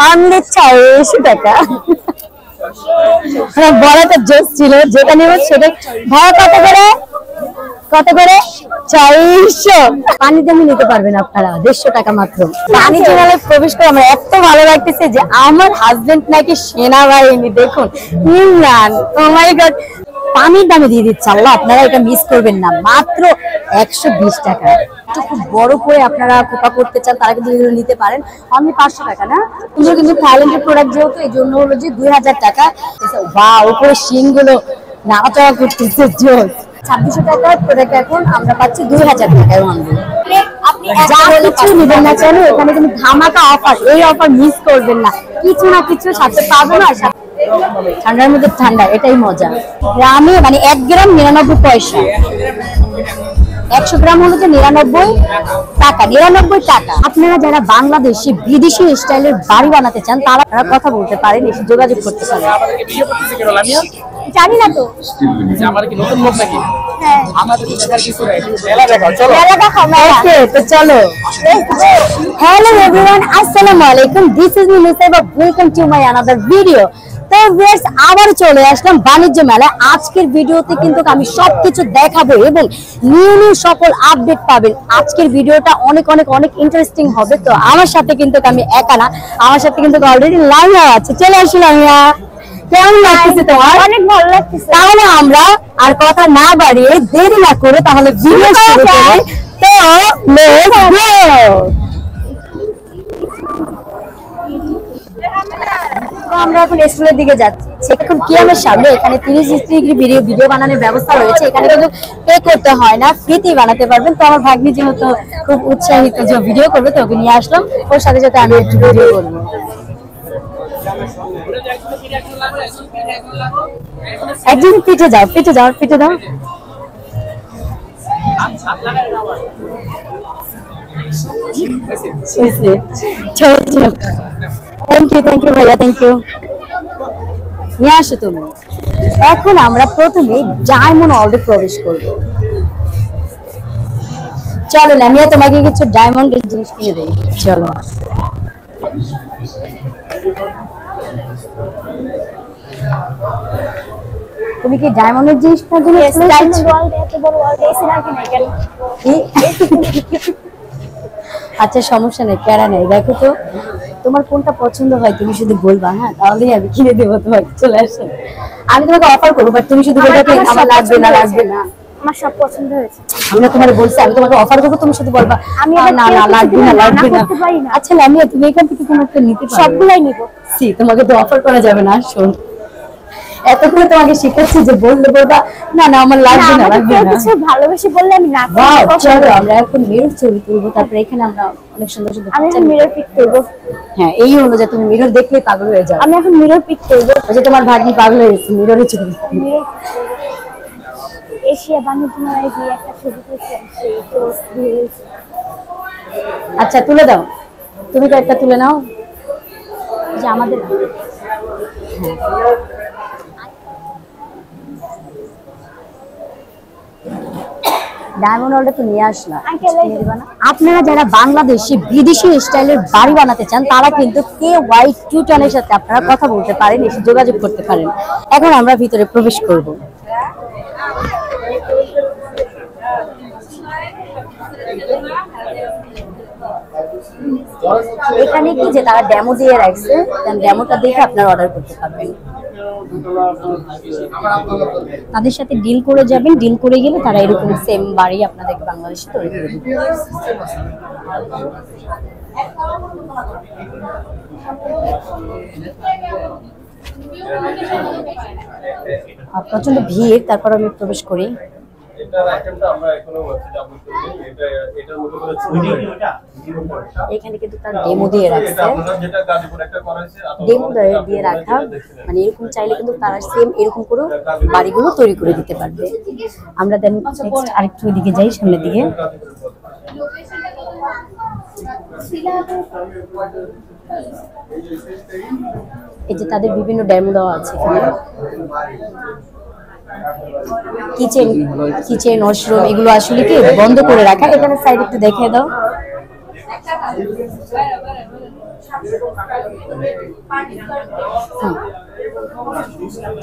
Only 600 টাকা। বড়টা জোস ছিল, যেটা নেব সেটা। ভাড়া কত করে? কত করে? 400। পানি দামি নিতে পারবেন আপনারা 150 টাকা মাত্র। বাণিজ্য মেলায় প্রবেশ করে আমার এত ভালো লাগতেছে যে আমার হাজবেন্ড নাকি সেনাবাহিনী। দেখুন ইমরান, ও মাই গড, পানির দামে দিয়ে দিচ্ছে আল্লাহ। আপনারা এটা মিস করবেন না, মাত্র 120 টাকা। একটু খুব বড় করে আপনারা কোপা করতে চান তারা কিন্তু এগুলো নিতে পারেন, অনলি 500 টাকা না। এগুলো কিন্তু থাইল্যান্ডের প্রোডাক্ট, যেহেতু এই জন্য হলো যে 2000 টাকা। বা উপরে শিং গুলো নাড়াচাড়া করতেছে, জোস। 2600 টাকার প্রোডাক্ট এখন আমরা পাচ্ছি 2000 টাকায় অনলি। যা কিছু নেবেন না কেন এখানে কিন্তু ধামাকা অফার, এই অফার মিস করবেন না। কিছু না কিছু সাথে পাবেন। আর ঠান্ডার মধ্যে ঠান্ডা, এটাই মজা। গ্রামে মানে 1 গ্রাম 99 পয়সা, 100 গ্রাম হলো যে 99 টাকা। 99 টাকা। আপনারা যারা বাংলাদেশি বিদেশি স্টাইলের বাড়ি বানাতে চান তারা কথা বলতে পারেন, এসে যোগাযোগ করতে পারেন। জানি না তো আমার কি নতুন লোক নাকি? হ্যাঁ, আমাদের দেখার কিছু নাই, মেলা দেখাও, চলো মেলা দেখাও। ওকে, তো চলো। হ্যালো এভরিওয়ান, আসসালামু আলাইকুম, this is me Nusaiba, welcome to my another video. তো ভিউয়ার্স, আবার চলে আসলাম বাণিজ্য মেলায়। আজকের ভিডিওতে কিন্তু আমি সবকিছু দেখাবো এবং নিউ নিউ সকল আপডেট পাবেন। আজকের ভিডিওটা অনেক অনেক অনেক ইন্টারেস্টিং হবে। তো আমার সাথে কিন্তু আমি একা না, আমার সাথে কিন্তু অলরেডি লাইভা আছে। চলে আসলাম। কেমন লাগতেছে তোমার? অনেক ভালো লাগতেছে। তাহলে আমরা আর কথা না বাড়িয়ে দেরি না করে তাহলে ভিডিও শুরু করি। তো লেটস গো। আমরা এখন স্কুলের দিকে যাচ্ছি। এখন কিয়ামের সামনে এখানে 30 ডিগ্রি ভিডিও বানানোর ব্যবস্থা রয়েছে। এখানে কিন্তু পে করতে হয় না, ফ্রিতেই বানাতে পারবেন। তো আমার ভাগ্নি যেহেতু খুব উৎসাহিত যে ভিডিও করবে, তো ওকে নিয়ে আসলাম, ওর সাথে সাথে আমি একটু ভিডিও করবো। একদিন পিঠে যাও, পিঠে যাও, পিঠে দাও। থ্যাংক ইউ ভাইয়া, থ্যাংক ইউ। নিয়ে আসো তুমি। এখন আমরা প্রথমে ডায়মন্ড ওয়ার্ল্ডে প্রবেশ করব। চলো না, আমি তোমাকে কিছু ডায়মন্ডের জিনিস কিনে দেই। চলো। তুমি কি ডায়মন্ডের জিনিস আচ্ছা, সমস্যা নেই, প্যারা নেই। দেখো তো তোমার কোনটা পছন্দ হয় তুমি শুধু বলবা, হ্যাঁ, তাহলেই আমি কিনে দেবো তোমাকে। চলে আসো, আমি তোমাকে অফার করবো, বাট তুমি শুধু বলবা আমার লাগবে না, লাগবে না। আমার সব পছন্দ হয়েছে। আমি তোমাকে বলছি আমি তোমাকে অফার করবো, তুমি শুধু বলবা আমি না না লাগবে না, লাগবে না। আচ্ছা লামিয়া, তুমি এখান থেকে কোনো একটা নিতে পারো। সবগুলাই নিব। সি, তোমাকে তো অফার করা যাবে না। শোন, এত করে তোমাকে শিখাচ্ছি যে বললে বলবা না না আমার লাগবে না, লাগবে না। কিছু ভালোবেসে বললে আমি না করব। চলো আমরা এখন মিরর ছবি তুলবো, তারপরে এখানে আমরা অনেক সুন্দর সুন্দর আমি এখন মিরর পিক করব। হ্যাঁ, এই হলো যে তুমি মিরর দেখলেই পাগল হয়ে যাও। আমি এখন মিরর পিক করব। ওই যে তোমার ভাগ্নি পাগল হয়ে গেছে, মিররে ছবি। এশিয়া বাণিজ্য মেলায় গিয়ে একটা ছবি তুলছিলাম, সেই তো আচ্ছা তুলে দাও, তুমি তো একটা তুলে নাও যে আমাদের। ডায়মন্ড ওয়ার্ল্ডে তো নিয়ে আসলাম। আপনারা যারা বাংলাদেশি বিদেশি স্টাইলের বাড়ি বানাতে চান তারা কিন্তু KY210 এর সাথে আপনারা কথা বলতে পারেন, এসে যোগাযোগ করতে পারেন। এখন আমরা ভিতরে প্রবেশ করব। এখানে কি যে তারা ডেমো দিয়ে রাখছে, ডেমোটা দেখে আপনারা অর্ডার করতে পারবেন। তাদের সাথে ডিল করে যাবেন, ডিল করে গেলে তারা এরকম সেম বাড়ি আপনাদের বাংলাদেশে তৈরি করে দিবে। প্রচন্ড ভিড়, তারপর আমি প্রবেশ করি। এখানে কিন্তু তার ডেমো দিয়ে রাখছে, ডেমো দিয়ে রাখা, মানে এরকম চাইলে কিন্তু তারা সেম এরকম করে বাড়িগুলো তৈরি করে দিতে পারবে। আমরা দেন নেক্সট আরেকটু দিকে যাই, সামনের দিকে। এই যে তাদের বিভিন্ন ডেমো দেওয়া আছে এখানে। কিচেন ওয়াশরুম এগুলো আসলে কি বন্ধ করে রাখা। এখানে সাইড একটু দেখে দাও।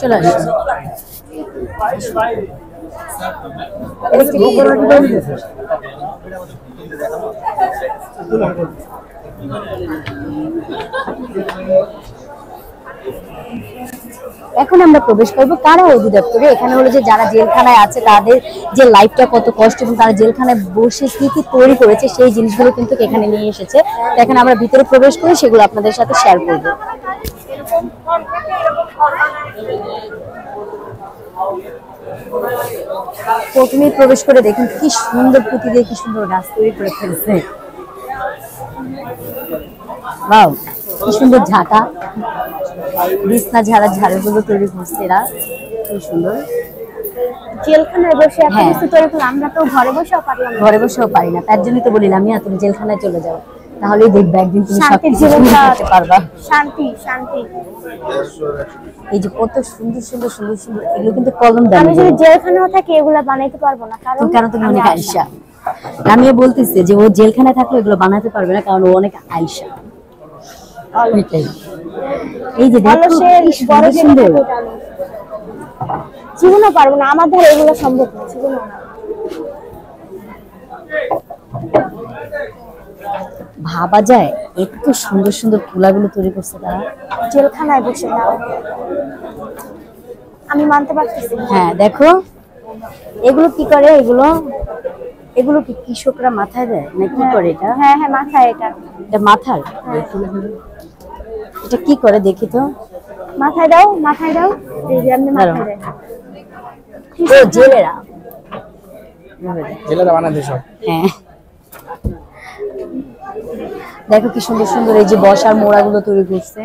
চলে আসুন। এখন আমরা প্রবেশ করবো কারা অধিদপ্তরে। এখানে হলো যে যারা জেলখানায় আছে তাদের যে লাইফটা কত কষ্ট এবং তারা জেলখানায় বসে কি কি তৈরি করেছে সেই জিনিসগুলো কিন্তু এখানে নিয়ে এসেছে। এখন আমরা ভিতরে প্রবেশ করে সেগুলো আপনাদের সাথে শেয়ার করবো। প্রথমেই প্রবেশ করে দেখুন কি সুন্দর পুঁতি দিয়ে কি সুন্দর গাছ তৈরি করে ফেলছে। ওয়াও, কি সুন্দর ঝাঁটা, বিছনা ঝাড়া ঝাড়ুগুলো তৈরি করছে এরা, কি সুন্দর। জেলখানায় বসে এত কিছু তৈরি করলে আমরা তো ঘরে বসেও পারলাম না। ঘরে বসেও পারি না, তার জন্যই তো বলিলাম তুমি জেলখানায় চলে যাও, তাহলেই দেখবে একদিন তুমি শান্তির সবকিছু জীবনটা করতে পারবা। শান্তি শান্তি। এই যে কত সুন্দর সুন্দর সুন্দর সুন্দর, এগুলো কিন্তু কলম দাম। আমি যদি জেলখানায় থাকি এগুলা বানাইতে পারবো না, কারণ তুমি অনেক আইসা। আমিও বলতেছি যে ও জেলখানায় থাকলে এগুলো বানাতে পারবে না, কারণ ও অনেক আইসা। এই যে দেখো কি সুন্দর সুন্দর, জীবনও পারবো না, আমার দ্বারা এগুলো সম্ভব না, জীবনও না। ভাবা যায় এত সুন্দর সুন্দর তুলাগুলো তৈরি করছে তারা জেলখানায় বসে না, আমি মানতে পারতেছি। হ্যাঁ দেখো এগুলো কি করে, এগুলো এগুলো কি কৃষকরা মাথায় দেয় না কি করে? এটা হ্যাঁ হ্যাঁ মাথায়, এটা মাথার, এটা কি করে দেখি তো। মাথায় দাও, মাথায় দাও, এই যে আপনি মাথায় দেন। ও জেলেরা বানাতে সব। হ্যাঁ দেখো কি সুন্দর সুন্দর এই যে বসার মোড়াগুলো তৈরি করছে,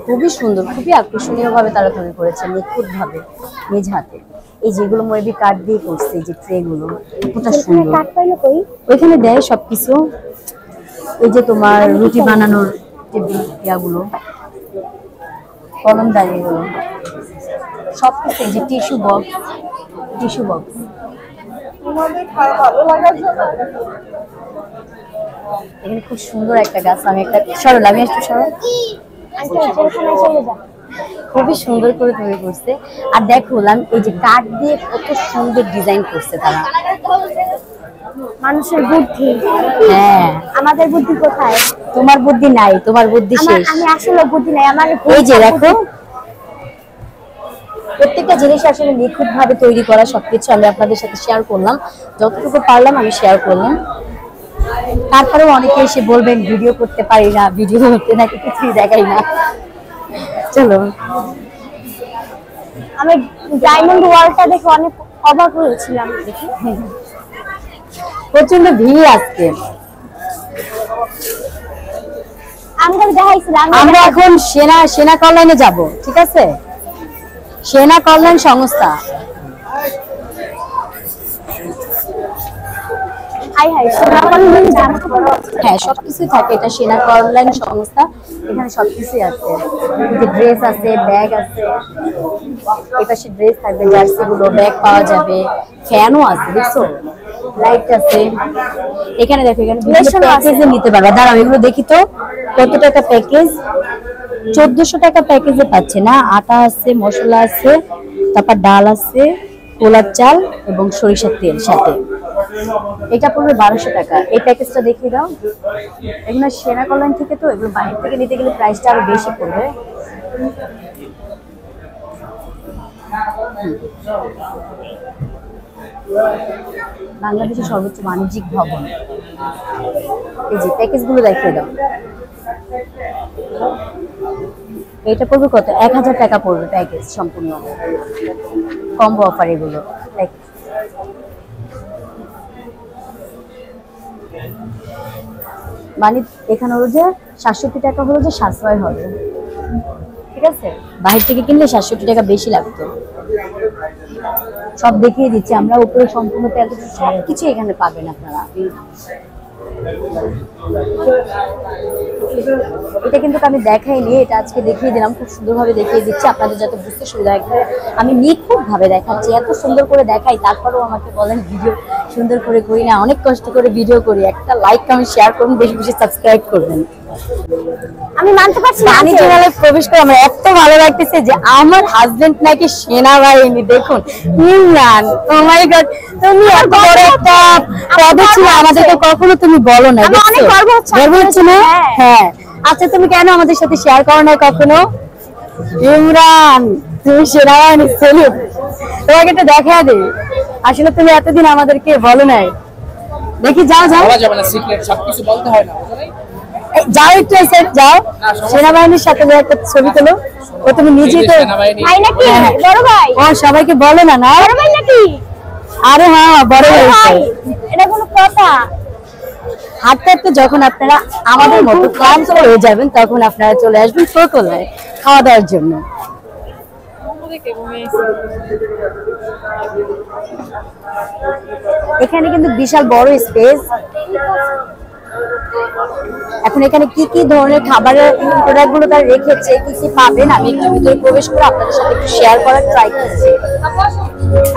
খুবই সুন্দর, খুবই আকর্ষণীয় ভাবে তারা তৈরি করেছে, নিখুঁত ভাবে নিজ হাতে। এই যেগুলো মেবি কাঠ দিয়ে করছে, এই যে ট্রে গুলো কতটা সুন্দর। কাঠ পাইলো কই? ওইখানে দেয় সবকিছু, এই যে তোমার রুটি বানানোর টেবিল ইয়াগুলো, কলম দাঁড়িয়েগুলো সবকিছু, এই যে টিস্যু বক্স, টিস্যু বক্স। এখানে খুব সুন্দর একটা গাছ, আমি একটা সরল, আমি একটু সরল, খুবই সুন্দর করে তৈরি করছে। আর দেখো এই যে কাঠ দিয়ে কত সুন্দর ডিজাইন করছে তারা। মানুষের বুদ্ধি, হ্যাঁ আমাদের বুদ্ধি কোথায়? তোমার বুদ্ধি নাই, তোমার বুদ্ধি শেষ। আমি আসলে বুদ্ধি নাই আমার। এই যে দেখো প্রত্যেকটা জিনিস আসলে নিখুঁত ভাবে তৈরি করা, সবকিছু আমি আপনাদের সাথে শেয়ার করলাম, যতটুকু পারলাম আমি শেয়ার করলাম। তারপরেও অনেকে এসে বলবেন ভিডিও করতে পারি না, ভিডিও করতে নাকি কিছুই দেখাই না। চলো, আমি ডায়মন্ড ওয়ালটা দেখে অনেক অবাক হয়েছিলাম। প্রচন্ড ভিড় আজকে। আমরা এখন সেনা কল্যাণে যাব, ঠিক আছে? সেনা কল্যাণ সংস্থা, হ্যাঁ সবকিছু থাকে, এটা সেনা কল্যাণ সংস্থা। এখানে সবকিছুই আছে, ড্রেস আছে, ব্যাগ আছে, এই পাশে ড্রেস থাকবে, জার্সি গুলো, ব্যাগ পাওয়া যাবে, ফ্যানও আছে, দেখছো, লাইট আছে। এখানে দেখো, এখানে প্যাকেজে নিতে পারবা। দাঁড়াও এগুলো দেখি তো কত টাকা প্যাকেজ। 1400 টাকা প্যাকেজে পাচ্ছে না, আটা আছে, মশলা আছে, তারপর ডাল আছে, কোলার চাল এবং সরিষার তেল সাথে। এটা পড়বে 1200 টাকা। এই প্যাকেজটা দেখিয়ে দাও। এগুলো সেনা কল্যাণ থেকে, তো এগুলো বাইরে থেকে নিতে গেলে প্রাইসটা আরো বেশি পড়বে। বাংলাদেশের সর্বোচ্চ বাণিজ্যিক ভবন। এই যে প্যাকেজগুলো দেখিয়ে দাও। এটা পড়বে কত? 1000 টাকা পড়বে প্যাকেজ সম্পূর্ণ, কম্বো অফার এগুলো। মানে এখানে হলো যে 67 টাকা হলো যে সাশ্রয় হবে, ঠিক আছে? বাইরে থেকে কিনলে 67 টাকা বেশি লাগতো। সব দেখিয়ে দিচ্ছি আমরা, উপরে সম্পূর্ণ প্যাকেজ সবকিছু এখানে পাবেন আপনারা। এটা কিন্তু আমি দেখাইনি, এটা আজকে দেখিয়ে দিলাম, খুব সুন্দরভাবে দেখিয়ে দিচ্ছি আপনাদের যাতে বুঝতে সুবিধা হয়। আমি নিখুঁত ভাবে দেখাচ্ছি, এত সুন্দর করে দেখাই, তারপরেও আমাকে বলেন ভিডিও সুন্দর করে করি না, অনেক কষ্ট করে ভিডিও করি। একটা লাইক কমেন্ট শেয়ার করুন, বেশি বেশি সাবস্ক্রাইব করবেন। আমি মানতে পারছি না পানি চ্যানেলে প্রবেশ করে আমার এত ভালো লাগতেছে যে আমার হাজবেন্ড নাকি সেনাবাহিনী। দেখুন ইমরান, ও মাই গড, তুমি এত বড় একটা পদে ছিল, আমাদেরকে কখনো তুমি বলো না। আমার অনেক গর্ব হচ্ছে। গর্ব হচ্ছে না? হ্যাঁ। আচ্ছা তুমি কেন আমাদের সাথে শেয়ার করো না কখনো? ইমরান, তুমি সেনাবাহিনী, সেলুট। তোমাকে একটু দেখা দে, আসলে তুমি এতদিন আমাদেরকে বলো নাই। দেখি যাও যাও, বলা যাবে না, সিক্রেট, সবকিছু বলতে হয় না। যাও একটু এই সাইড যাও, সেনাবাহিনীর সাথে একটা ছবি তোলো। ও তুমি নিজেই তো সেনাবাহিনী ভাই নাকি? হ্যাঁ। বড় ভাই? ও সবাইকে বলো না না। বড় ভাই নাকি? আরে হ্যাঁ বড় ভাই, হয়েছে। এটা কোনো কথা? হাঁটতে হাঁটতে যখন আপনারা আমাদের মতো ক্লান্ত হয়ে যাবেন, তখন আপনারা চলে আসবেন টোটোলায় খাওয়া দাওয়ার জন্য। এখানে কিন্তু বিশাল বড় স্পেস। এখন এখানে কি কি ধরনের খাবারের প্রোডাক্ট গুলো তারা রেখেছে, কি কি পাবেন, আমি একটু ভিতরে প্রবেশ করে আপনাদের সাথে একটু শেয়ার করার ট্রাই করছি।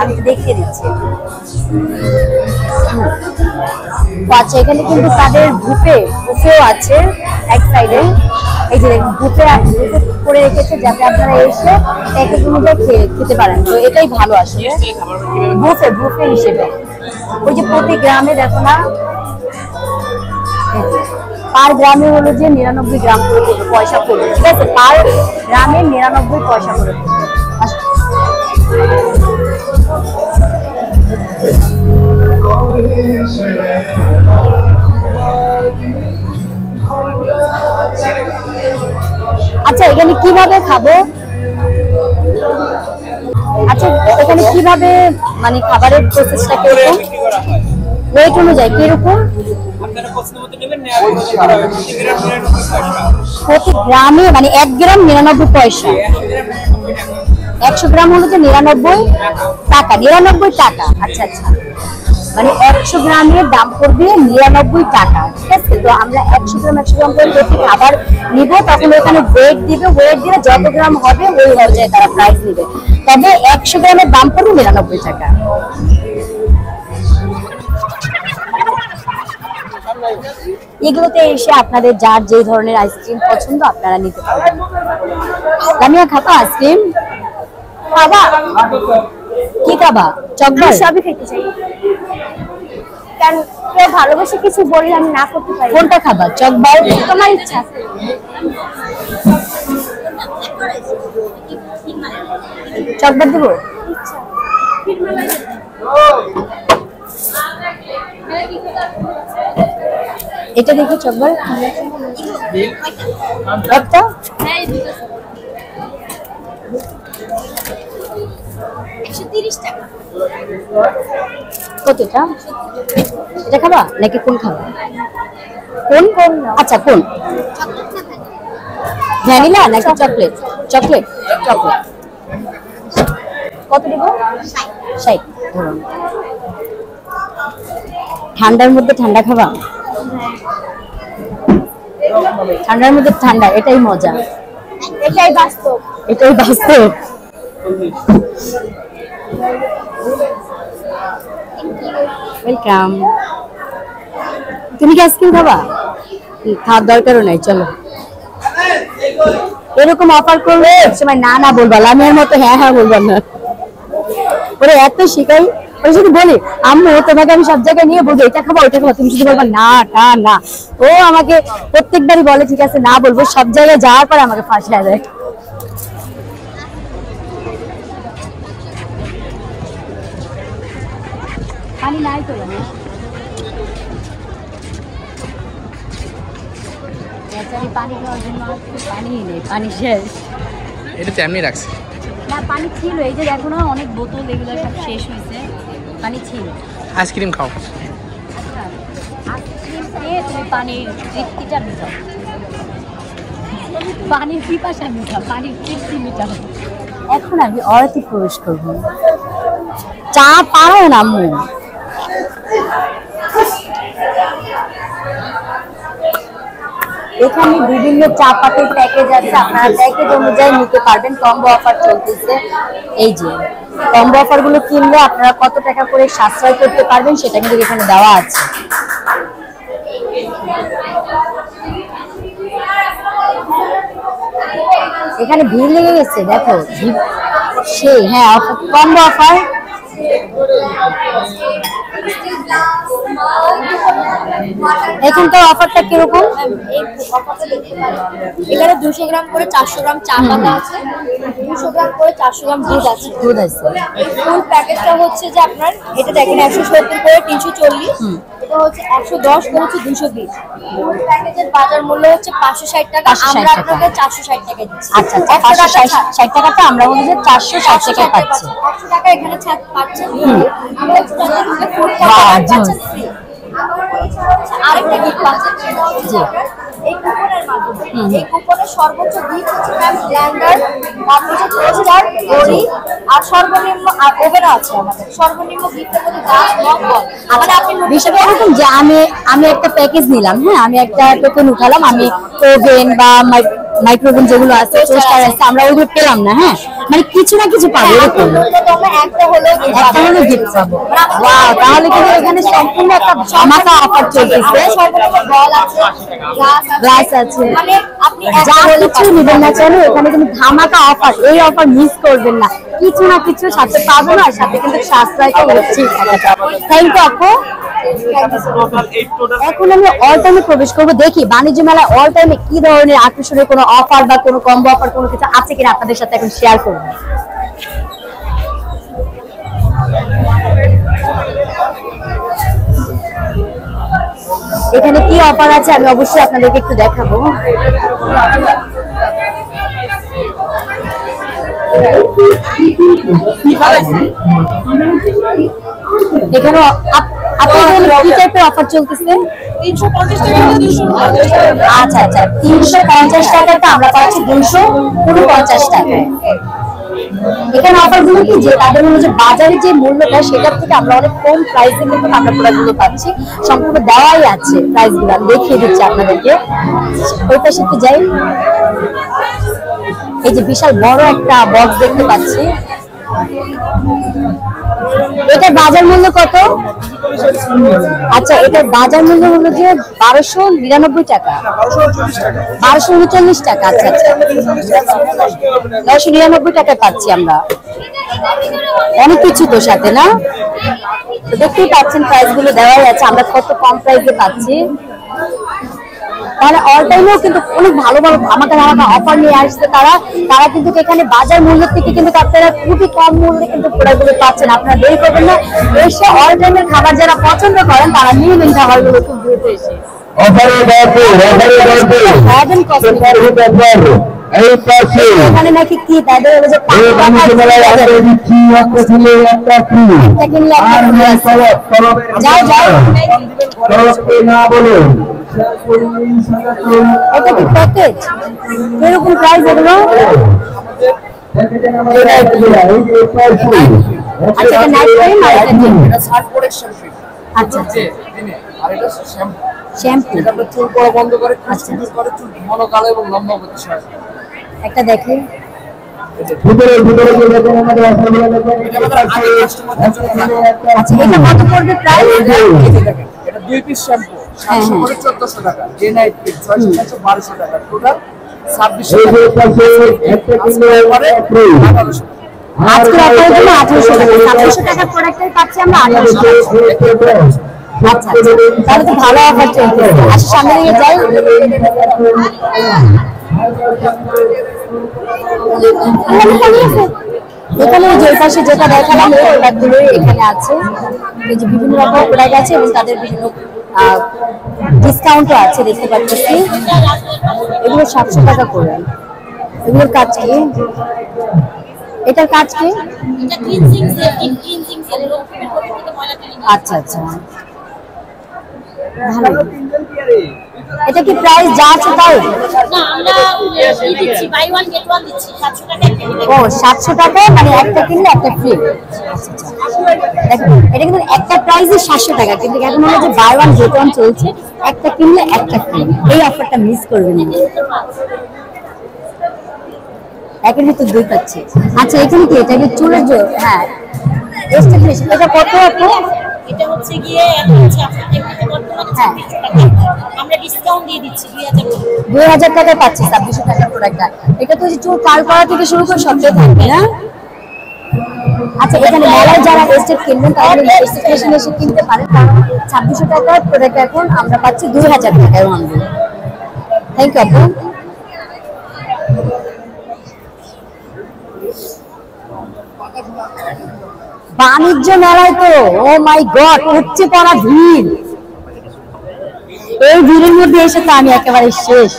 আমি একটু দেখিয়ে দিচ্ছি। আচ্ছা, এখানে কিন্তু তাদের বুফেও আছে এক সাইডে। এই যে বুফে করে রেখেছে, যাতে আপনারা এসে প্যাকেজ অনুযায়ী খেতে পারেন। তো এটাই ভালো আসলে বুফে হিসেবে। ওই যে প্রতি গ্রামে দেখো না, পার গ্রামে হলো যে 99 গ্রাম করে দেবে, পয়সা পড়বে। ঠিক আছে, পার গ্রামে 99 পয়সা করে দেবে। আচ্ছা এখানে কিভাবে খাবো? আচ্ছা এখানে কিভাবে মানে খাবারের প্রসেসটা কিরকম? ওয়েট অনুযায়ী কিরকম? আপনারা প্রশ্ন মতো নেবেন, নেওয়ার পরে প্রতি গ্রাম 99 পয়সা। প্রতি গ্রামে মানে 1 গ্রাম 99 পয়সা। 100 গ্রাম হলো যে 99 টাকা। 99 টাকা। আচ্ছা আচ্ছা, মানে 100 গ্রামের দাম পড়বে 99 টাকা। ঠিক আছে, তো আমরা 100 গ্রাম করে প্রতি খাবার নিব। তখন ওখানে ওয়েট দিবে, ওয়েট দিলে যত গ্রাম হবে ওই অনুযায়ী তারা প্রাইস নিবে। তবে 100 গ্রামের দাম পড়বে 99 টাকা। এগুলোতে এসে আপনাদের যার যে ধরনের আইসক্রিম পছন্দ আপনারা নিতে পারবেন। লামিয়া খাবা আইসক্রিম? বাবা, কি খাবা? চকবার? আমি সবই খেতে চাই। কারণ কেউ ভালোবেসে কিছু বললে আমি না করতে পারি। কোনটা খাবা? চকবার? তোমার ইচ্ছা। চকবার দেবো? এটা দেখি চকবার একটা। কতটা? এটা খাবা নাকি কোন খাবা? কোন কোন? আচ্ছা কোন? ভ্যানিলা নাকি চকলেট? চকলেট। চকলেট কত দিব? 60 ধরুন। ঠান্ডার মধ্যে ঠান্ডা খাবা? ঠান্ডার মধ্যে ঠান্ডা, এটাই মজা, এটাই বাস্তব। এটাই বাস্তব। ওয়েলকাম। তুমি কি আইসক্রিম খাবা? খাওয়ার দরকারও নাই, চলো। এরকম অফার করলে সময় না না বলবা, লামিয়ার মতো হ্যাঁ হ্যাঁ বলবা না। ওরা এত শিখাই, ওরা শুধু বলি আম্মু তোমাকে আমি সব জায়গায় নিয়ে বলবো এটা খাবো ওইটা খাবো, তুমি শুধু বলবা না না না। ও আমাকে প্রত্যেকবারই বলে ঠিক আছে না বলবো, সব জায়গায় যাওয়ার পর আমাকে ফাঁসিয়ে দেয়। পানি নাই তো না, পানি খাওয়ার জন্য পানি নেই, পানি শেষ। এটা তো এমনি রাখছি না পানি ছিল, এই যে দেখো না অনেক বোতল এগুলো সব শেষ হয়েছে, পানি ছিল। আইসক্রিম খাও। আচ্ছা আইসক্রিম খেয়ে তুমি পানির তৃপ্তিটা মিটাও, পানির পিপাসা মিটাও, পানির তৃপ্তি মিটাও। এখন আমি অরতি প্রবেশ করবো। চা পারো না আম্মু? এখানে বিভিন্ন চা পাতির প্যাকেজ আছে, আপনারা প্যাকেজ অনুযায়ী নিতে পারবেন। কম্বো অফার চলতেছে। এই যে কম্বো অফার গুলো কিনলে আপনারা কত টাকা করে সাশ্রয় করতে পারবেন সেটা কিন্তু এখানে দেওয়া আছে। এখানে ভিড় লেগে গেছে, দেখো সেই হ্যাঁ কম্বো অফার। এখানকার অফারটা কিরকম? এখানে 200 গ্রাম করে 400 গ্রাম চা পাতা আছে, 200 গ্রাম করে 400 গ্রাম দুধ আছে। দুধ আছে। ফুল প্যাকেজটা হচ্ছে যে আপনার এটা দেখেন 170 করে 340, এটা হচ্ছে 110 করে 220। ফুল প্যাকেজের বাজার মূল্য হচ্ছে 560 টাকা, 560 আমরা টাকা। আপনাকে 460 টাকা দিচ্ছি। আচ্ছা আচ্ছা, 560 টাকাটা আমরা বলি যে 460 টাকায় পাচ্ছি। 100 টাকা এখানে ছাড় পাচ্ছেন। আমরা হচ্ছে যাদের ফুড বাহ, পাচ্ছেন ফ্রি। আরেকটা গিফট আছে সেটা হচ্ছে যে আপনার এই কুপনের মাধ্যমে, এই কুপনের সর্বোচ্চ গিফট হচ্ছে ম্যাম ব্লেন্ডার, তারপর হচ্ছে টোস্টার, ঘড়ি আর সর্বনিম্ন আর ওভেন আছে আমাদের। সর্বনিম্ন গিফটের মধ্যে গাছ মগ বল। মানে আপনি বিষয়টা এরকম যে আমি একটা প্যাকেজ নিলাম, হ্যাঁ আমি একটা টোকেন উঠালাম, আমি ওভেন বা মাইক্রোওভেন যেগুলো আছে, টোস্টার আছে, আমরা ওইগুলো পেলাম না, হ্যাঁ মানে কিছু না কিছু পাবো এরকম। একটা হলো গিফট পাবো। ওয়াও, তাহলে কিন্তু এখানে সম্পূর্ণ একটা ধামাকা অফার চলতেছে। সর্বনিম্ন বল আছে, গ্লাস আছে, মানে আপনি যা কিছু নেবেন না কেন এখানে কিন্তু ধামাকা অফার। এই অফার মিস করবেন না, কিছু না কিছু সাথে পাবেন আর সাথে কিন্তু সাশ্রয়টা হচ্ছেই। থ্যাংক ইউ আপু। এখন আমি অল টাইমে প্রবেশ করবো, দেখি বাণিজ্য মেলায় অল টাইমে কি ধরনের আকর্ষণীয় কোনো অফার বা কোনো কম্বো অফার কোনো কিছু আছে কিনা আপনাদের সাথে এখন শেয়ার করবো। এখানে কি অফার আছে আমি অবশ্যই আপনাদেরকে একটু দেখাবো। এখানে আপনাদের কি টাইপের অফার চলতেছে? 350 টাকা 250। আচ্ছা আচ্ছা, 350 টাকাটা আমরা পাচ্ছি 249 টাকায়। এখানে অফার গুলো কি যে তাদের মনে যে বাজারে যে মূল্যটা সেটার থেকে আমরা অনেক কম প্রাইসে কিন্তু আমরা প্রোডাক্টগুলো পাচ্ছি। সম্পূর্ণ দেওয়াই আছে প্রাইস গুলো, আমি দেখিয়ে দিচ্ছি আপনাদেরকে। ওই পাশে একটু যাই, এই যে বিশাল বড় একটা বক্স দেখতে পাচ্ছি। এটার বাজার মূল্য কত? আচ্ছা, এটার বাজার মূল্য হলো যে 1299 টাকা, 1239 টাকা। আচ্ছা আচ্ছা, 999 টাকায় পাচ্ছি আমরা। অনেক কিছু তো সাথে না, তো দেখতেই পাচ্ছেন প্রাইস গুলো দেওয়াই আছে, আমরা কত কম প্রাইসে পাচ্ছি। তাহলে অল টাইমেও কিন্তু অনেক ভালো ভালো ধামাকা অফার নিয়ে আসছে তারা কিন্তু এখানে বাজার মূল্য থেকে কিন্তু আপনারা খুবই কম মূল্যে কিন্তু প্রোডাক্টগুলো পাচ্ছেন। আপনারা দেরি করবেন না, এসে অল টাইমের খাবার যারা পছন্দ করেন তারা নিয়ে নেন খাবারগুলো খুব দ্রুত এসে। এখানে নাকি কি তাদের যাও যাও, এটা কি প্যাকেজ? কিরকম প্রাইস এগুলো? আচ্ছা, এটা নাইট ক্রিম আর এটা জিম। আচ্ছা আচ্ছা, আর এটা শ্যাম্পু। শ্যাম্পু এটা আমরা চুল পড়া বন্ধ করে, চুল করে চুল ঘন কালো এবং লম্বা করতে সাহায্য করে। একটা দেখেন। আচ্ছা, এটা কত পড়বে প্রাইস? এটা 2 পিস শ্যাম্পু 700 করে 1400 টাকা, ডে নাইট পিস 600 1200 টাকা, টোটাল 2600 টাকা। আজকে অফারের জন্য 1800 টাকা, 2700 টাকার প্রোডাক্টের পাচ্ছি আমরা 1800 টাকা। আচ্ছা আচ্ছা, তাহলে তো ভালো অফার চলতেছে। আসি সামনে দিকে যাই। এখানে যে পাশে যেটা দেখালাম এই প্রোডাক্টগুলো এখানে আছে, এই যে বিভিন্ন রকম প্রোডাক্ট আছে এবং তাদের বিভিন্ন ডিসকাউন্টও আছে দেখতে পাচ্ছি। এগুলো 700 টাকা করে। এগুলোর কাজ কি? এটার কাজ কি? এটা cleansing cell, deep cleansing cell, রোগের প্রতি থেকে ময়লা ক্লিন। আচ্ছা আচ্ছা, ভালো। এটা কি প্রাইস যা আছে তাই? না, আমরা দিচ্ছি, বাই ওয়ান গেট ওয়ান দিচ্ছি 700 টাকা একটা নিলে। ও 700 টাকায় মানে একটা কিনলে একটা ফ্রি। দেখো এটা কিন্তু একটা প্রাইসই 700 টাকা, কিন্তু এখন হলো যে বাই ওয়ান গেট ওয়ান চলছে, একটা কিনলে একটা ফ্রি। এই অফারটা মিস করবেন না। একের ভিতর দুই পাচ্ছে। আচ্ছা এখানে কি এটা কি চুলের জোর? হ্যাঁ এস্টাবলিশ। এটা কত আপু? এটা হচ্ছে গিয়ে এখন হচ্ছে আপনার এমনিতে বর্তমানে 2600 টাকা, আমরা ডিসকাউন্ট দিয়ে দিচ্ছি 2000 টাকা। 2000 টাকায় পাচ্ছি 2600 টাকার প্রোডাক্টটা। এটা তো যে চুল কাল করা থেকে শুরু করে সবটাই থাকবে না? আচ্ছা এখানে মেলায় যারা এস্টেট কিনবেন তাহলে স্টেশন এসে কিনতে পারেন, কারণ 2600 টাকার প্রোডাক্ট এখন আমরা পাচ্ছি 2000 টাকায় অনলি। থ্যাংক ইউ আপু। বাণিজ্য মেলায় তো ও মাই গড উচ্চে পড়া ভিড়। এই ভিড়ের মধ্যে এসে তো আমি একেবারে শেষ।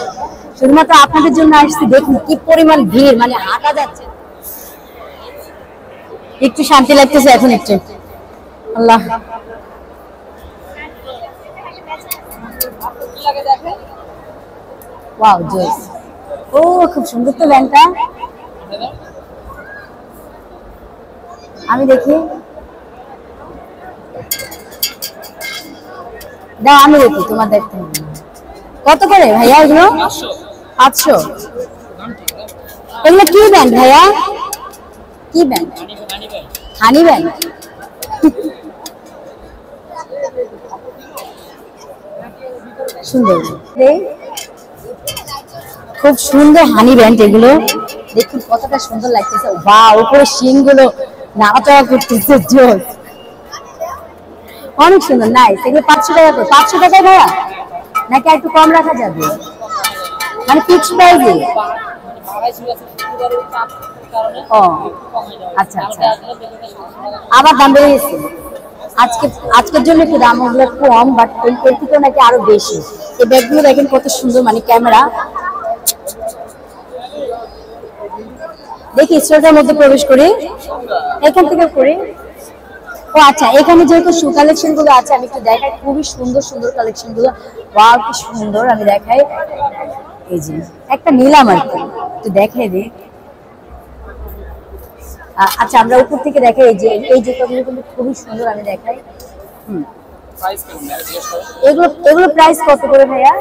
শুধুমাত্র আপনাদের জন্য আসছি, দেখুন কি পরিমাণ ভিড়, মানে হাঁটা যাচ্ছে। একটু শান্তি লাগতেছে এখন একটু। আল্লাহ ওয়াও জোস। ও খুব সুন্দর তো ব্যান্ডটা। আমি দেখি, দাও আমি দেখি, তোমার দেখতে হবে। কত করে ভাইয়া এগুলো? 500। এগুলো কি ব্যান্ড ভাইয়া? কি ব্যান্ড? হানি ব্যান্ড। সুন্দর, খুব সুন্দর হানি ব্যান্ড এগুলো। দেখুন কতটা সুন্দর লাগতেছে। বাহ, উপরে শিং গুলো নাড়াচাড়া করতেছে, জোস, অনেক সুন্দর, নাইস। এগুলো 500 টাকা করে। 500 টাকায় ভাইয়া নাকি একটু কম রাখা যাবে? মানে ফিক্স প্রাইসে? ও আচ্ছা আচ্ছা, আবার দাম বেড়ে গেছে আজকের জন্য একটু দাম ওগুলো কম, বাট এর থেকে নাকি আরো বেশি। এই ব্যাগগুলো দেখেন কত সুন্দর, মানে ক্যামেরা। দেখি স্টোরটার মধ্যে প্রবেশ করি, এখান থেকে করি। ও আচ্ছা, এখানে যেহেতু শু কালেকশন গুলো আছে আমি একটু দেখাই। খুবই সুন্দর সুন্দর কালেকশন গুলো, ওয়াও কি সুন্দর। আমি দেখাই, এই যে একটা নিলাম আর কি, একটু দেখাই দিই। আচ্ছা আমরা উপর থেকে দেখাই, এই জুতোগুলো কিন্তু খুবই সুন্দর, আমি দেখাই। এগুলো প্রাইস কত করে ভাইয়া?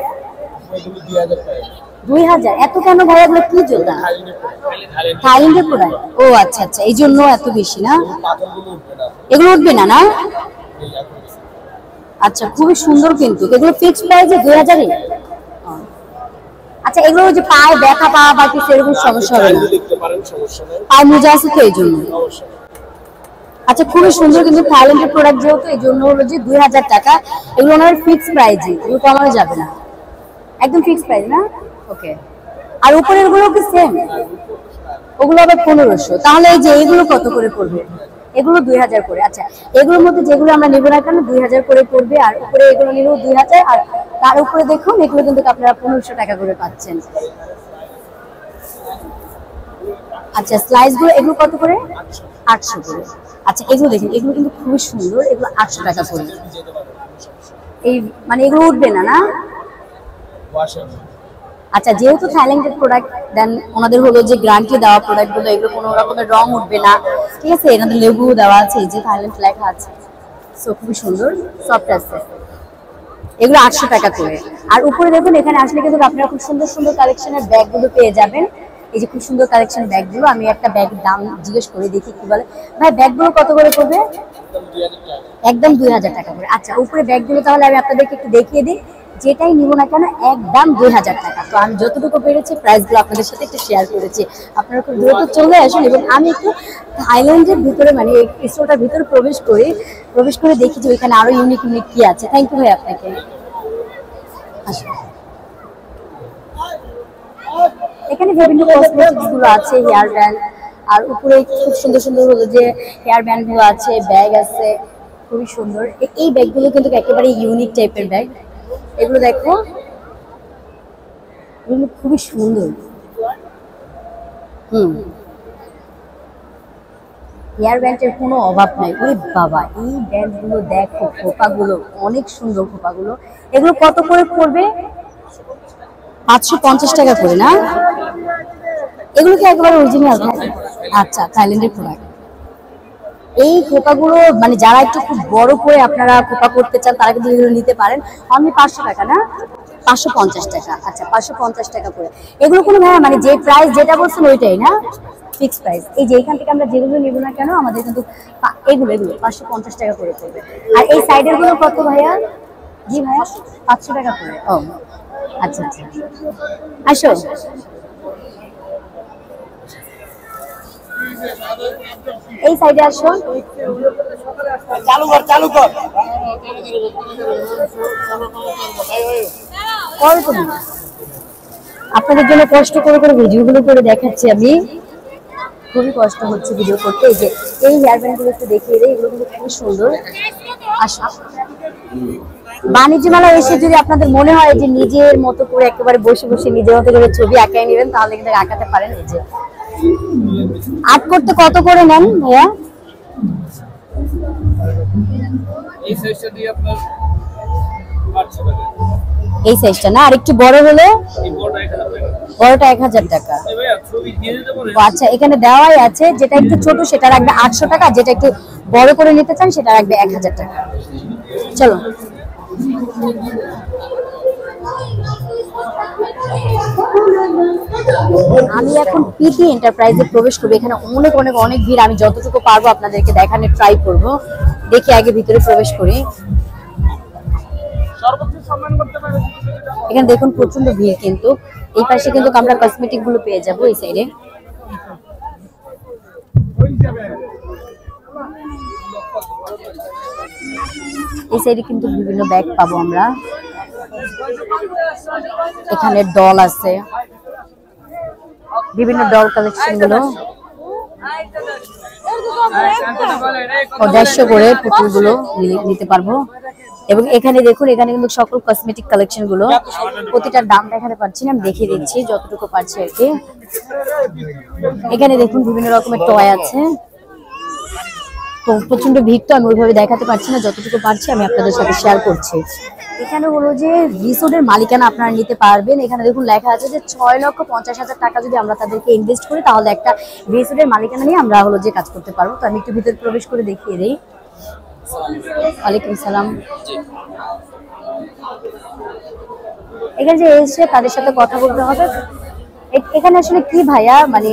2000। এত কেন ভাইয়া? এগুলো কি জুতা? থাইল্যান্ডের প্রোডাক্ট। ও আচ্ছা আচ্ছা, এই জন্য এত বেশি না? এগুলো উঠবে না না? আচ্ছা খুবই সুন্দর, কিন্তু এগুলো ফিক্স প্রাইসে 2000-ই। আচ্ছা এগুলো যে পায়ে ব্যথা পাওয়া বা কিছু এরকম সমস্যা হবে না? পায়ে মোজা আছে তো এই জন্য। আচ্ছা খুবই সুন্দর, কিন্তু থাইল্যান্ডের প্রোডাক্ট যেহেতু এই জন্য হলো যে 2000 টাকা। এগুলো ওনার ফিক্স প্রাইসে, এগুলো কমানো যাবে না, একদম ফিক্স প্রাইস না? ওকে। আর উপরের গুলো কি সেম? ওগুলো আবার 1500। তাহলে এই যে এগুলো কত করে পড়বে? এগুলো 2000 করে। আচ্ছা এগুলোর মধ্যে যেগুলো আমরা নেব না কেন 2000 করে পড়বে, আর উপরে এগুলো নিলেও 2000, আর তার উপরে দেখুন এগুলো কিন্তু আপনারা 1500 টাকা করে পাচ্ছেন। আচ্ছা স্লাইস গুলো এগুলো কত করে? 800 করে। আচ্ছা এগুলো দেখুন, এগুলো কিন্তু খুবই সুন্দর, এগুলো 800 টাকা করে। এই মানে এগুলো উঠবে না না? আচ্ছা যেহেতু থাইল্যান্ডের প্রোডাক্ট, দেন ওনাদের হলো যে গ্যারান্টি দেওয়া প্রোডাক্ট গুলো, এগুলো কোনো রকমের রং উঠবে না, ঠিক আছে? এনাদের লেবু দেওয়া আছে, এই যে থাইল্যান্ড লেখা আছে। সো খুবই সুন্দর, সফট আছে। এগুলো 800 টাকা করে। আর উপরে দেখুন এখানে আসলে কিন্তু আপনারা খুব সুন্দর সুন্দর কালেকশনের ব্যাগ গুলো পেয়ে যাবেন। এই যে খুব সুন্দর কালেকশন ব্যাগ গুলো, আমি একটা ব্যাগের দাম জিজ্ঞেস করে দেখি কি বলে। ভাই ব্যাগ গুলো কত করে পড়বে? একদম 2000 টাকা করে। আচ্ছা উপরে ব্যাগ গুলো তাহলে আমি আপনাদেরকে একটু দেখিয়ে দিই, যেটাই নিব না কেন একদম 2000 টাকা। তো আমি যতটুকু পেরেছি প্রাইসগুলো আপনাদের সাথে একটু শেয়ার করেছি। আপনারা খুব দ্রুত চলে আসুন, এবং আমি একটু থাইল্যান্ডের ভিতরে মানে এই স্টোরটার ভিতরে প্রবেশ করে দেখি যে ওইখানে আরো ইউনিক ইউনিক কি আছে। থ্যাংক ইউ ভাই আপনাকে। আসুন, এখানে বিভিন্ন কসমেটিক্স গুলো আছে, হেয়ার ব্যান্ড, আর উপরে খুব সুন্দর সুন্দর হলো যে হেয়ার ব্যান্ড গুলো আছে, ব্যাগ আছে খুবই সুন্দর। এই ব্যাগগুলো কিন্তু একেবারে ইউনিক টাইপের ব্যাগ। এগুলো দেখো, এগুলো খুবই সুন্দর। হেয়ার ব্যান্ডের কোনো অভাব নাই। ওই বাবা, এই ব্যান্ডগুলো দেখো, খোপাগুলো অনেক সুন্দর খোপাগুলো। এগুলো কত করে পড়বে? 550 টাকা করে না? এগুলো কি একেবারে অরিজিনাল? আচ্ছা, থাইল্যান্ডের প্রোডাক্ট। এই খোপাগুলো মানে যারা একটু খুব বড় করে আপনারা খোপা করতে চান তারা কিন্তু এগুলো নিতে পারেন। অনলি 500 টাকা না, 550 টাকা। আচ্ছা, 550 টাকা করে। এগুলো কোনো ভাইয়া মানে যে প্রাইস যেটা বলছেন ওইটাই না, ফিক্স প্রাইস? এই যে এখান থেকে আমরা যেগুলো নেব না কেন আমাদের কিন্তু এগুলো 550 টাকা করে পড়বে। আর এই সাইডের গুলো কত ভাইয়া? জি ভাইয়া, 500 টাকা করে। ও আচ্ছা আচ্ছা, আসো। এই সাইডে আসো, চালু কর। করো তুমি। আপনাদের জন্য কষ্ট করে করে ভিডিওগুলো করে দেখাচ্ছি আমি, খুবই কষ্ট হচ্ছে ভিডিও করতে। এই যে এই হেয়ার ব্যান্ড গুলো একটু দেখিয়ে দেয়, এগুলো কিন্তু খুব সুন্দর। আসো, বাণিজ্য মেলা এসে যদি আপনাদের মনে হয় যে নিজের মতো করে একেবারে বসে বসে নিজের মতো করে ছবি আঁকায় নেবেন তাহলে কিন্তু আঁকাতে পারেন। এই যে আর্ট করতে কত করে নেন ভাইয়া? এই সাইজটা দিয়ে আপনার 800 টাকা। এই সাইজটা না, আর একটু বড় হলে এই বড়টা 1000 টাকা। বড়টা 1000 টাকা। এই ভাইয়া ছবি দিয়ে দিতে পারেন? আচ্ছা, এখানে দেওয়াই আছে, যেটা একটু ছোট সেটা রাখবে 800 টাকা, যেটা একটু বড় করে নিতে চান সেটা রাখবে 1000 টাকা। চলো, আমি এখন পিটি এন্টারপ্রাইজে প্রবেশ করবো। এখানে অনেক অনেক অনেক ভিড়, আমি যতটুকু পারবো আপনাদেরকে দেখানোর ট্রাই করব। দেখি আগে ভিতরে প্রবেশ করি। এখানে দেখুন প্রচন্ড ভিড়, কিন্তু এই পাশে কিন্তু আমরা কসমেটিক গুলো পেয়ে যাবো এই সাইডে। এই সাইডে কিন্তু বিভিন্ন ব্যাগ পাবো আমরা। এখানে ডল আছে, বিভিন্ন ডল কালেকশন গুলো 150 করে পুতুল গুলো নিতে পারবো। এবং এখানে দেখুন, এখানে কিন্তু সকল কসমেটিক কালেকশন গুলো, প্রতিটার দাম দেখাতে পারছি না, আমি দেখিয়ে দিচ্ছি যতটুকু পারছি আর কি। এখানে দেখুন বিভিন্ন রকমের টয় আছে। তো প্রচন্ড ভিড়, তো আমি ওইভাবে দেখাতে পারছি না, যতটুকু পারছি আমি আপনাদের সাথে শেয়ার করছি। এখানে হলো যে রিসোর্টের মালিকানা আপনারা নিতে পারবেন। এখানে দেখুন লেখা আছে যে 6,50,000 টাকা যদি আমরা তাদেরকে ইনভেস্ট করি তাহলে একটা রিসোর্টের মালিকানা নিয়ে আমরা হলো যে কাজ করতে পারবো। তো আমি একটু ভিতরে প্রবেশ করে দেখিয়ে দিই। ওয়ালাইকুম সালাম। এখানে যে এসে তাদের সাথে কথা বলতে হবে। এখানে আসলে কি ভাইয়া মানে?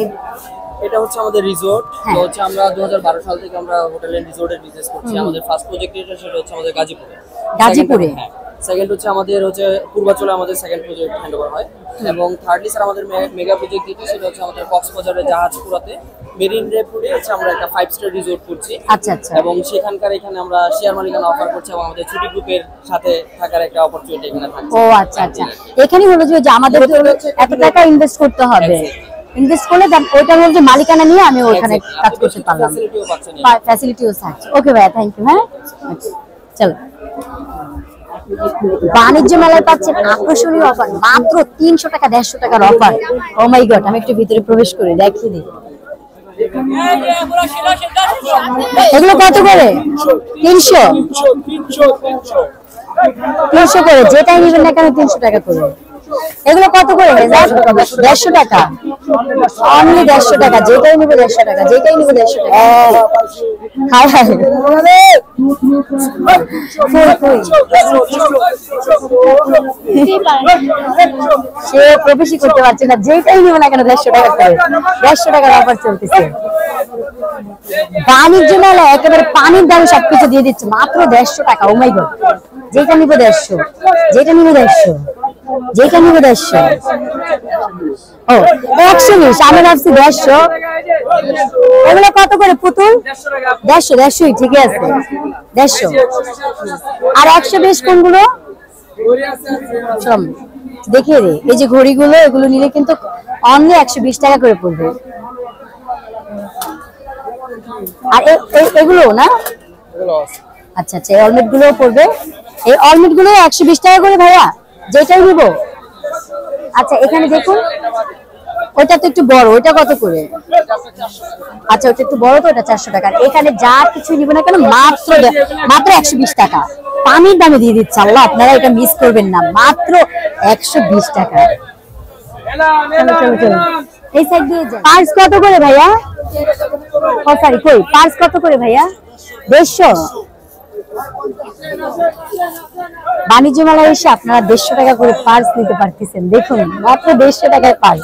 এটা হচ্ছে আমাদের রিসোর্ট। তো হচ্ছে আমরা 2012 সাল থেকে আমরা হোটেল এন্ড রিসোর্টের বিজনেস করছি। আমাদের ফার্স্ট প্রজেক্ট এটা, সেটা হচ্ছে আমাদের গাজীপুরে। হ্যাঁ, সেকেন্ড হচ্ছে আমাদের হচ্ছে পূর্বাচলে আমাদের সেকেন্ড প্রজেক্ট হ্যান্ডওভার হয়। এবং থার্ডলি স্যার আমাদের মেগা প্রজেক্ট যেটা, সেটা হচ্ছে আমাদের কক্সবাজারের জাহাজপুরাতে মেরিন ড্রাইভে হচ্ছে আমরা একটা 5 স্টার রিসোর্ট করছি। আচ্ছা আচ্ছা। এবং সেখানকার এখানে আমরা শেয়ার মালিকানা অফার করছি এবং আমাদের ছুটি গ্রুপের সাথে থাকার একটা অপরচুনিটি এখানে থাকছে। ও আচ্ছা আচ্ছা, এখানে হলো যে আমাদের এত টাকা ইনভেস্ট করতে হবে, ইনভেস্ট করলে ওইটা হলো যে মালিকানা নিয়ে আমি ওখানে কাজ করতে পারলাম, ফ্যাসিলিটিও থাকছে। ওকে ভাইয়া, থ্যাংক ইউ। হ্যাঁ, চলো। বাণিজ্য মেলায় পাচ্ছেন আকর্ষণীয় অফার, মাত্র 300 টাকা 150 টাকার অফার। ও মাই গড, আমি একটু ভিতরে প্রবেশ করে দেখিয়ে দিই। এগুলো কত করে? 300 করে, যেটাই নেবেন না কেন 300 টাকা করে। এগুলো কত করে? 150 টাকা, অনলি 150 টাকা। যেটাই নিবে 150 টাকা, যেটাই নিবে 150 টাকা। হাই হাই, সে প্রবেশই করতে পারছে না, যেটাই নিবে না কেন 150 টাকা করে। 150 টাকার অফার চলতেছে। বাণিজ্য মেলা একেবারে পানির দামে সবকিছু দিয়ে দিচ্ছে, মাত্র 150 টাকা। ও মাই গড, যেটা নিবে 150, যেটা নিবে 150, যেটা নিবে 150। ও 120, আমি ভাবছি 150। এগুলো কত করে পুতুল? 150, ঠিক আছে 150। আর 120 কোনগুলো? দেখিয়ে রে, এই যে ঘড়িগুলো, এগুলো নিলে কিন্তু অনলি 120 টাকা করে পড়বে। আর এগুলো না? আচ্ছা আচ্ছা, এই অলমেট গুলো পড়বে। এই অলমেট গুলো 120 টাকা করে ভাইয়া, যেটাই নিব। আচ্ছা, এখানে দেখুন, ওইটা তো একটু বড়, ওইটা কত করে? আচ্ছা, ওটা একটু বড়, তো ওটা 400 টাকা। এখানে যা কিছু নিব না কেন মাত্র 120 টাকা, পানির দামে দিয়ে দিচ্ছে। আল্লাহ, আপনারা এটা মিস করবেন না, মাত্র 120 টাকা। চলো চলো চলো, এই সাইড দিয়ে যান। পার্স কত করে ভাইয়া? ও সরি, কই পার্স কত করে ভাইয়া? 150। বাণিজ্য মেলায় এসে আপনারা 150 টাকা করে পার্স নিতে পারতেছেন। দেখুন মাত্র 150 টাকায় পার্স।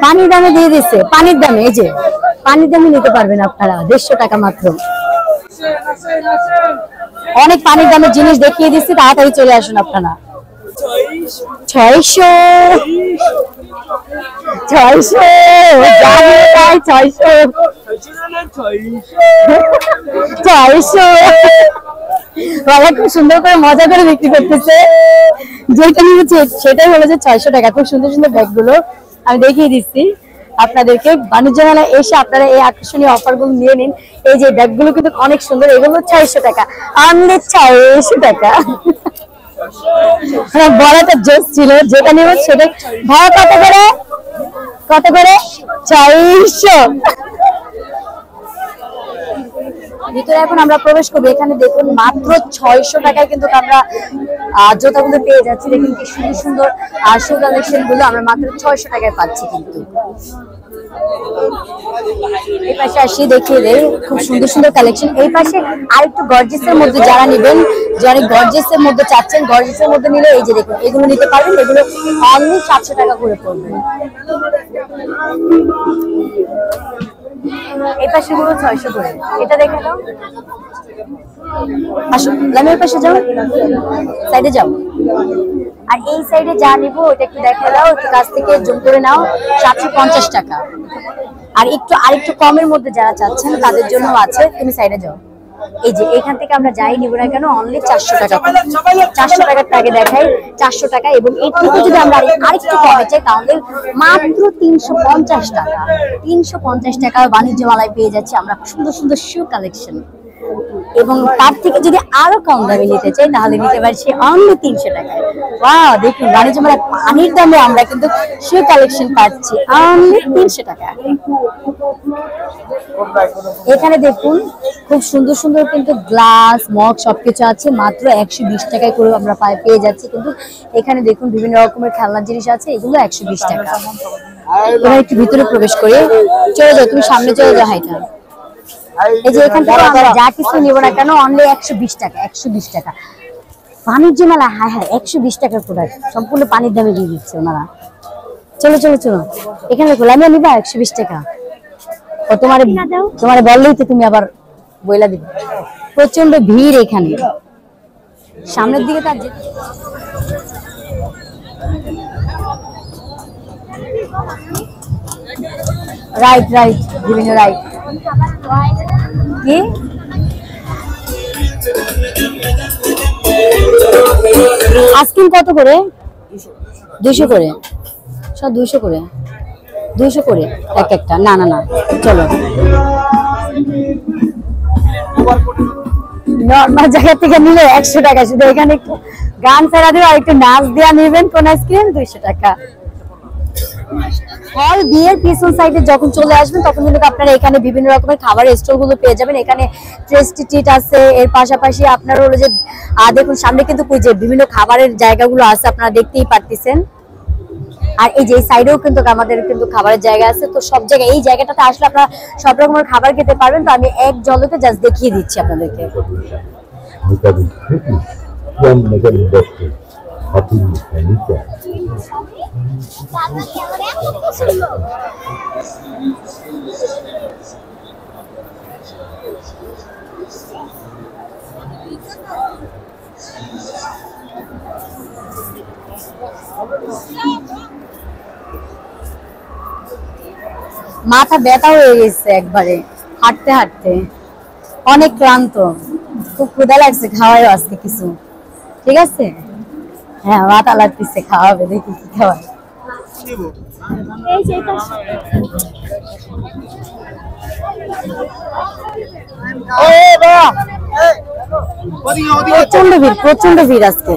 পানির দামে দিয়ে দিচ্ছে, পানির দামে, এই যে পানির দামে নিতে পারবেন আপনারা 150 টাকা মাত্র। অনেক পানির দামের জিনিস দেখিয়ে দিচ্ছি, তাড়াতাড়ি চলে আসুন আপনারা। 600 বাবা খুব সুন্দর করে মজা করে বিক্রি করতেছে। যেটা নিয়েছে সেটাই হলো যে 600 টাকা। খুব সুন্দর সুন্দর ব্যাগ গুলো আমি দেখিয়ে দিচ্ছি আপনাদেরকে। বাণিজ্য মেলায় এসে আপনারা এই আকর্ষণীয় অফার গুলো নিয়ে নিন। এই যে ব্যাগ গুলো কিন্তু অনেক সুন্দর, এগুলো 600 টাকা, অনলি 600 টাকা। বড়টা জোস ছিল, যেটা নিব সেটা। ভাড়া কত করে? 400। ভিতরে এখন আমরা প্রবেশ করবো। এখানে দেখুন মাত্র 600 টাকায় কিন্তু আমরা জুতাগুলো পেয়ে যাচ্ছি। দেখুন কি সুন্দর সুন্দর শু কালেকশন গুলো আমরা মাত্র 600 টাকায় পাচ্ছি। কিন্তু এই পাশে আসি, দেখিয়ে দেয় খুব সুন্দর সুন্দর কালেকশন। এই পাশে আরেকটু গর্জিয়াসের মধ্যে যারা নেবেন, যারা গর্জিয়াসের মধ্যে চাচ্ছেন, গর্জিয়াসের মধ্যে নিলে এই যে দেখুন এগুলো নিতে পারবেন। এগুলো অনলি 700 টাকা করে পড়বে। এই পাশে গুলো 600 করে। এটা দেখে নাও, আসো লামের পাশে যাও, সাইডে যাও। আর এই সাইডে যা নিবো ওটা একটু দেখে দাও, একটু কাছ থেকে জুম করে নাও। 750 টাকা। আর আরেকটু কমের মধ্যে যারা চাচ্ছেন তাদের জন্য আছে। তুমি সাইডে যাও। এই যে এখান থেকে আমরা যাই নিব না কেন, অনলি 400 টাকা। 400 টাকার টাকে দেখাই 400 টাকা। এবং এর থেকে যদি আমরা আরেকটু কমে চাই তাহলে মাত্র 350 টাকা। 350 টাকা বাণিজ্য মেলায় পেয়ে যাচ্ছি আমরা সুন্দর সুন্দর শু কালেকশন। এবং তার থেকে যদি আরো কম দামে নিতে চাই তাহলে নিতে পারছি অনলি 300 টাকায়। ওয়াও, দেখুন বাণিজ্য মেলায় পানির দামে আমরা কিন্তু শু কালেকশন পাচ্ছি অনলি 300 টাকা। এখানে দেখুন খুব সুন্দর সুন্দর কিন্তু গ্লাস, মগ সবকিছু আছে মাত্র 120 টাকায় করে আমরা পেয়ে যাচ্ছি। কিন্তু এখানে দেখুন বিভিন্ন রকমের খেলনার জিনিস আছে, এগুলো 120 টাকা। এবার একটু ভিতরে প্রবেশ করে চলে যাও, তুমি সামনে চলে যাও। হাইটা এই যে এখান থেকে আমরা যা কিছু নিব না কেন অনলি 120 টাকা। 120 টাকা বাণিজ্য মেলা। হ্যাঁ হ্যাঁ, 120 টাকার প্রোডাক্ট সম্পূর্ণ পানির দামে দিয়ে দিচ্ছে ওনারা। চলো চলো চলো, এখানে দেখো লামিয়া নিবা 120 টাকা। ও তোমার বললেই তো তুমি আবার বইলা দিবে। প্রচন্ড ভিড় এখানে, সামনের দিকে তার রাইট রাইট, বিভিন্ন রাইট। কি আইসক্রিম কত করে? 200 করে। সব 200 করে, 200 করে এক একটা। না না না, চলো নর্মাল জায়গা থেকে নিলে 100 টাকা। শুধু এখানে একটু গান ছাড়া দিয়ে আর একটু নাচ দেওয়া নেবেন কোন আইসক্রিম 200 টাকা। হল বিয়ের পিছন সাইডে যখন চলে আসবেন তখন কিন্তু আপনারা এখানে বিভিন্ন রকমের খাবারের স্টল গুলো পেয়ে যাবেন। এখানে টেস্টি ট্রিট আছে, এর পাশাপাশি আপনার হলো যে দেখুন সামনে কিন্তু বিভিন্ন খাবারের জায়গাগুলো আছে, আপনারা দেখতেই পারতেছেন। আর এই যে এই সাইডেও কিন্তু আমাদের কিন্তু খাবারের জায়গা আছে। তো সব জায়গায় এই জায়গাটাতে আসলে আপনারা সব রকমের খাবার খেতে পারবেন। তো আমি এক ঝলকে জাস্ট দেখিয়ে দিচ্ছি আপনাদেরকে। মাথা ব্যথা হয়ে গেছে একবারে হাঁটতে হাঁটতে, অনেক ক্লান্ত, খুব ক্ষুধা লাগছে, খাওয়াই আজকে কিছু। ঠিক আছে, হ্যাঁ মাথা লাগতেছে, খাওয়াবে, দেখি কি খাওয়াই। প্রচন্ড ভিড়, প্রচন্ড ভিড় আজকে।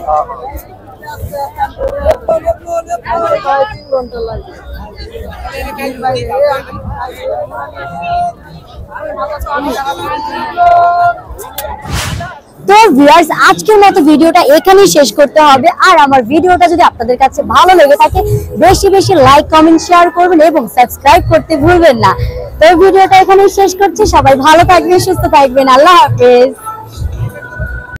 তো ভিউয়ার্স আজকের মতো ভিডিওটা এখানেই শেষ করতে হবে। আর আমার ভিডিওটা যদি আপনাদের কাছে ভালো লেগে থাকে বেশি বেশি লাইক কমেন্ট শেয়ার করবেন এবং সাবস্ক্রাইব করতে ভুলবেন না। তো ভিডিওটা এখানেই শেষ করছি। সবাই ভালো থাকবেন, সুস্থ থাকবেন। আল্লাহ হাফেজ।